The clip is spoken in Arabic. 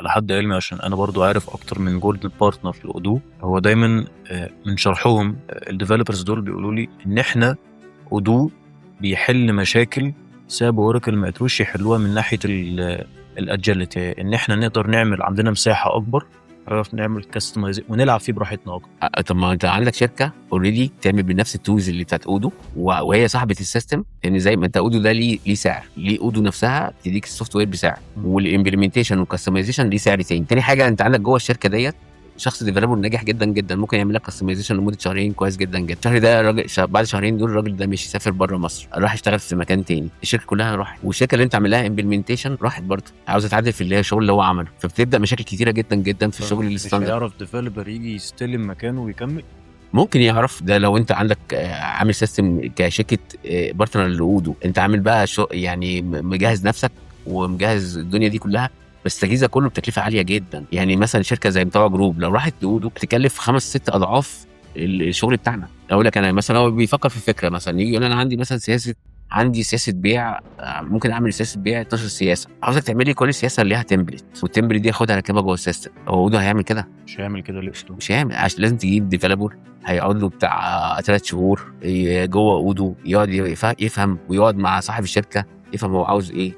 على حد علمي عشان انا برضو عارف اكتر من جولد بارتنر في اودو، هو دايما من شرحهم الديفلوبرز دول بيقولوا لي ان احنا اودو بيحل مشاكل ساب اوراكل ما قدروش يحلوها من ناحيه الاجيلتي، ان احنا نقدر نعمل عندنا مساحه اكبر، نعرف نعمل كاستمايز ونلعب فيه براحتنا اكتر. طب ما انت عندك شركه اوريدي تعمل بنفس التولز اللي بتاعت اودو وهي صاحبه السيستم، لان زي ما انت اودو ده ليه سعر، ليه اودو نفسها تديك السوفت وير بسعر، والامبلمنتيشن والكاستمايزيشن ليه سعر تاني. تاني حاجه انت عندك جوه الشركه ديت شخص ديفلوبر ناجح جدا جدا ممكن يعمل لك كاستمايزيشن لمده شهرين كويس جدا جدا. الشهر ده الراجل بعد شهرين دول الراجل ده مش يسافر بره مصر، راح يشتغل في مكان تاني، الشركه كلها راحت، والشركه اللي انت عامل لها امبلمنتيشن راحت برضه عاوزه تعدل في اللي هي الشغل اللي هو عمله، فبتبدا مشاكل كتيره جدا جدا في الشغل مش الستاندرد. هيعرف ديفلوبر يجي يستلم مكانه ويكمل. ممكن يعرف ده لو انت عندك عامل سيستم كشركه بارتنر لاودو، انت عامل بقى يعني مجهز نفسك ومجهز الدنيا دي كلها، بس تجهيزها كله بتكلفه عاليه جدا. يعني مثلا شركه زي بتوع جروب لو راحت لاودو بتكلف 5-6 اضعاف الشغل بتاعنا. اقول لك انا مثلا هو بيفكر في فكره، مثلا يجي يقول انا عندي مثلا عندي سياسه بيع، ممكن اعمل سياسه بيع 12 سياسه، عاوزك تعمل لي كل سياسه ليها تمبلت، والتمبلت دي اخدها اركبها جوه السيستم. هو اودو هيعمل كده؟ مش هيعمل كده ليه؟ مش هيعمل، عشان لازم تجيب ديفلوبر هيقعد له بتاع 3 شهور جوه اودو، يقعد يفهم ويقعد مع صاحب الشركه يفهم هو عاوز ايه،